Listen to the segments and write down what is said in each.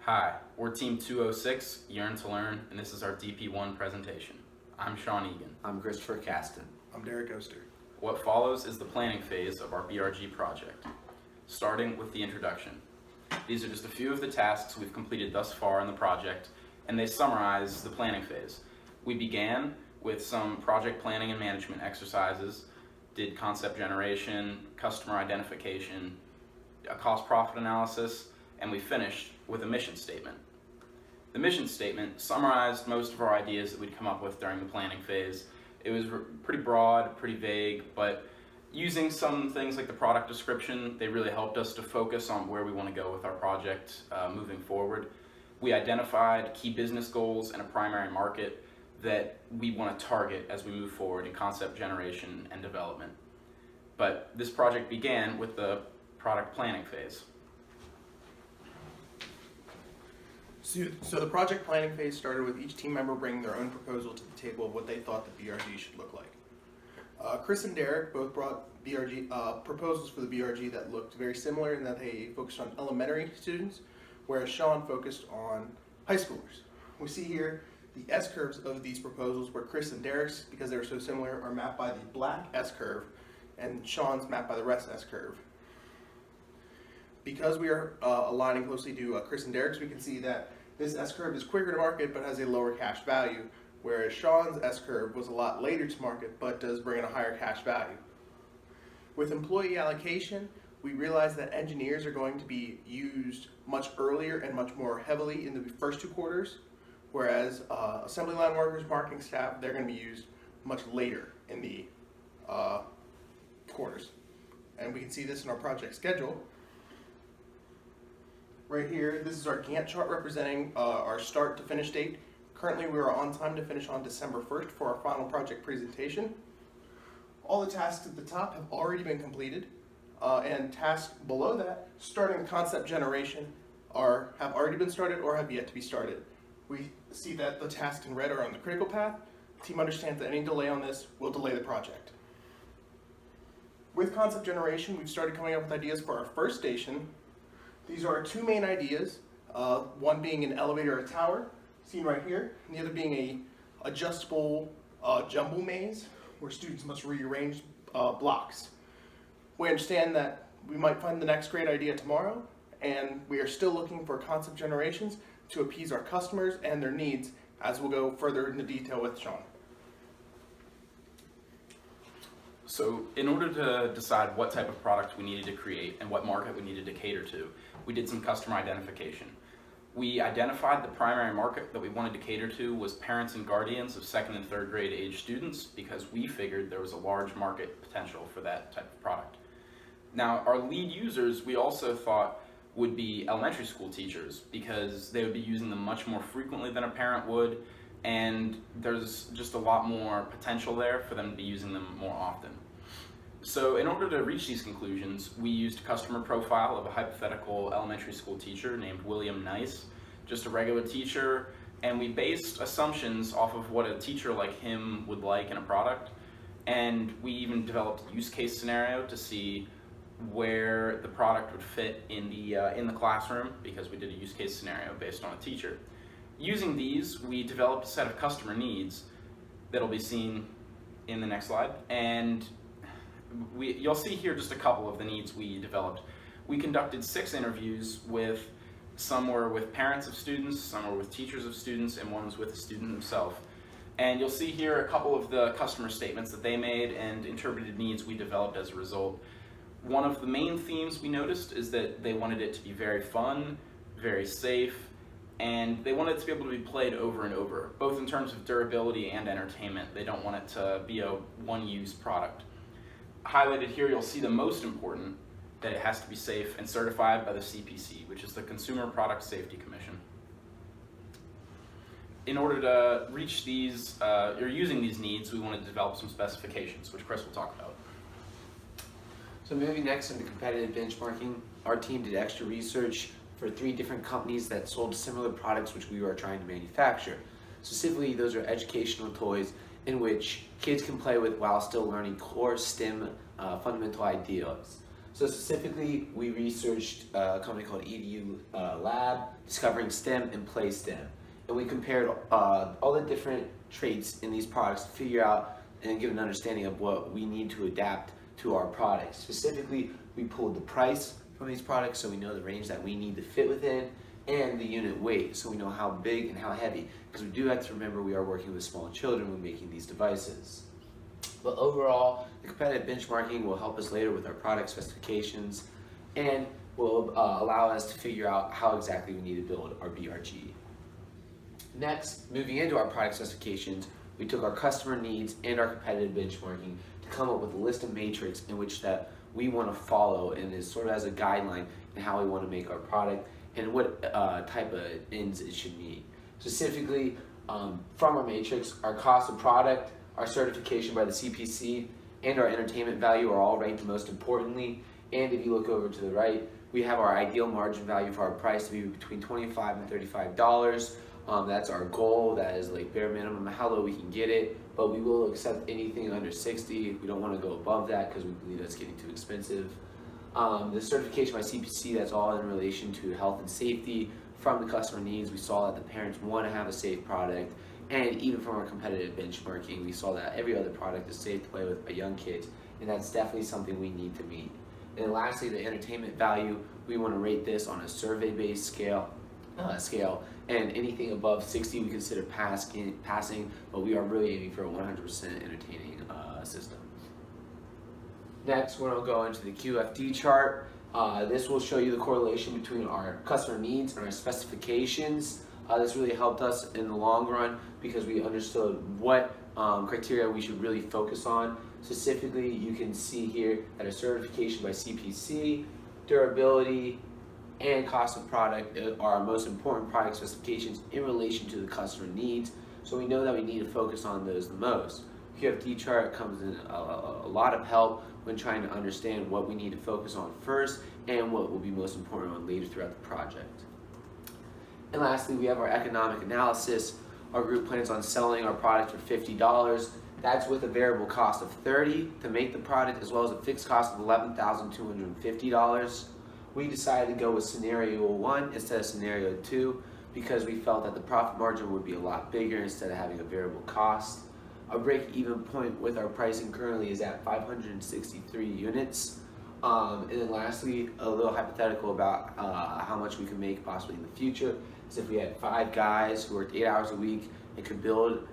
Hi, we're Team 206, Yearn to Learn, and this is our DP1 presentation. I'm Sean Egan. I'm Christopher Caston. I'm Derek Oster. What follows is the planning phase of our BRG project, starting with the introduction. These are just a few of the tasks we've completed thus far in the project, and they summarize the planning phase. We began with some project planning and management exercises, did concept generation, customer identification, a cost-profit analysis, and we finished with a mission statement. The mission statement summarized most of our ideas that we'd come up with during the planning phase. It was pretty broad, pretty vague, but using some things like the product description, they really helped us to focus on where we want to go with our project moving forward. We identified key business goals and a primary market that we want to target as we move forward in concept generation and development. But this project began with the product planning phase. So the project planning phase started with each team member bringing their own proposal to the table of what they thought the BRG should look like. Chris and Derek both brought proposals for the BRG that looked very similar in that they focused on elementary students, whereas Sean focused on high schoolers. We see here the S-curves of these proposals where Chris and Derek's, because they were so similar, are mapped by the black S-curve and Sean's mapped by the rest S-curve. Because we are aligning closely to Chris and Derek's, we can see that this S-curve is quicker to market but has a lower cash value, whereas Sean's S-curve was a lot later to market but does bring in a higher cash value. With employee allocation, we realize that engineers are going to be used much earlier and much more heavily in the first 2 quarters, whereas assembly line workers, marketing staff, they're going to be used much later in the quarters. And we can see this in our project schedule. Right here, this is our Gantt chart representing our start to finish date. Currently, we are on time to finish on December 1st for our final project presentation. All the tasks at the top have already been completed, and tasks below that, starting concept generation, have already been started or have yet to be started. We see that the tasks in red are on the critical path. The team understands that any delay on this will delay the project. With concept generation, we've started coming up with ideas for our first station. These are our 2 main ideas, one being an elevator or tower, seen right here, and the other being a adjustable jumble maze, where students must rearrange blocks. We understand that we might find the next great idea tomorrow, and we are still looking for concept generations to appease our customers and their needs, as we'll go further into detail with Sean. So in order to decide what type of product we needed to create and what market we needed to cater to, we did some customer identification. We identified the primary market that we wanted to cater to was parents and guardians of 2nd and 3rd grade age students, because we figured there was a large market potential for that type of product. Now, our lead users we also thought would be elementary school teachers, because they would be using them much more frequently than a parent would, and there's just a lot more potential there for them to be using them more often. So in order to reach these conclusions, we used a customer profile of a hypothetical elementary school teacher named William Nice, just a regular teacher, and we based assumptions off of what a teacher like him would like in a product, and we even developed a use case scenario to see where the product would fit in the classroom, because we did a use case scenario based on a teacher. Using these, we developed a set of customer needs that'll be seen in the next slide, and you'll see here just a couple of the needs we developed. We conducted 6 interviews some were with parents of students, some were with teachers of students, and one was with the student himself. And you'll see here a couple of the customer statements that they made and interpreted needs we developed as a result. One of the main themes we noticed is that they wanted it to be very fun, very safe, and they want it to be able to be played over and over, both in terms of durability and entertainment. They don't want it to be a one-use product. Highlighted here, you'll see the most important, that it has to be safe and certified by the CPC, which is the Consumer Product Safety Commission. In order to reach these, or using these needs, we wanted to develop some specifications, which Chris will talk about. So moving next into competitive benchmarking, our team did extra research for 3 different companies that sold similar products which we were trying to manufacture. Specifically, those are educational toys in which kids can play with while still learning core STEM fundamental ideas. So specifically, we researched a company called EDU Lab, discovering STEM and Play STEM. And we compared all the different traits in these products to figure out and give an understanding of what we need to adapt to our products. Specifically, we pulled the price from these products so we know the range that we need to fit within, and the unit weight so we know how big and how heavy, because we do have to remember we are working with small children when making these devices. But overall, the competitive benchmarking will help us later with our product specifications and will allow us to figure out how exactly we need to build our BRG. Next, moving into our product specifications, we took our customer needs and our competitive benchmarking to come up with a list of matrix in which that we want to follow, and is sort of as a guideline in how we want to make our product and what type of ends it should meet. Specifically, from our matrix, our cost of product, our certification by the CPC, and our entertainment value are all ranked most importantly. And if you look over to the right, we have our ideal margin value for our price to be between $25 and $35. That's our goal. That is like bare minimum how low we can get it, but we will accept anything under 60. We don't want to go above that because we believe that's getting too expensive. The certification by CPC, that's all in relation to health and safety. From the customer needs, we saw that the parents want to have a safe product, and even from our competitive benchmarking, we saw that every other product is safe to play with by young kids, and that's definitely something we need to meet. And then lastly, the entertainment value, we want to rate this on a survey-based scale, and anything above 60 we consider passing, but we are really aiming for a 100% entertaining system. Next, we're going to go into the QFD chart. This will show you the correlation between our customer needs and our specifications. This really helped us in the long run because we understood what criteria we should really focus on. Specifically, you can see here that our certification by CPC, durability, and cost of product are our most important product specifications in relation to the customer needs. So we know that we need to focus on those the most. QFD chart comes in a lot of help when trying to understand what we need to focus on first and what will be most important on later throughout the project. And lastly, we have our economic analysis. Our group plans on selling our product for $50. That's with a variable cost of $30 to make the product, as well as a fixed cost of $11,250. We decided to go with scenario 1 instead of scenario 2 because we felt that the profit margin would be a lot bigger instead of having a variable cost. Our break-even point with our pricing currently is at 563 units. And then lastly, a little hypothetical about how much we can make possibly in the future is if we had 5 guys who worked 8 hours a week and could build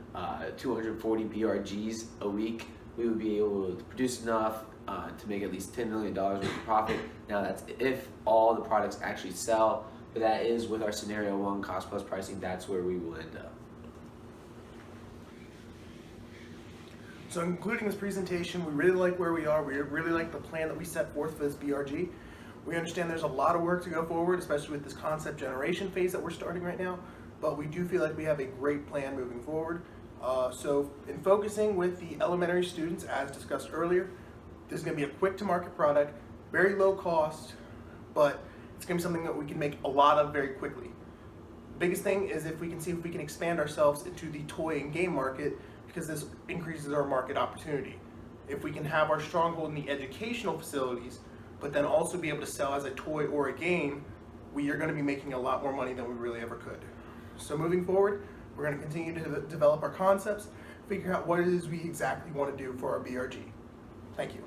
240 BRGs a week, we would be able to produce enough to make at least $10 million worth of profit. Now that's if all the products actually sell, but that is with our scenario 1 cost plus pricing, that's where we will end up. So including this presentation, we really like where we are. We really like the plan that we set forth for this BRG. We understand there's a lot of work to go forward, especially with this concept generation phase that we're starting right now, but we do feel like we have a great plan moving forward. So in focusing with the elementary students, as discussed earlier, this is going to be a quick to market product, very low cost, but it's going to be something that we can make a lot of very quickly. The biggest thing is if we can see if we can expand ourselves into the toy and game market, because this increases our market opportunity. If we can have our stronghold in the educational facilities, but then also be able to sell as a toy or a game, we are going to be making a lot more money than we really ever could. So moving forward, we're going to continue to develop our concepts, figure out what it is we exactly want to do for our BRG. Thank you.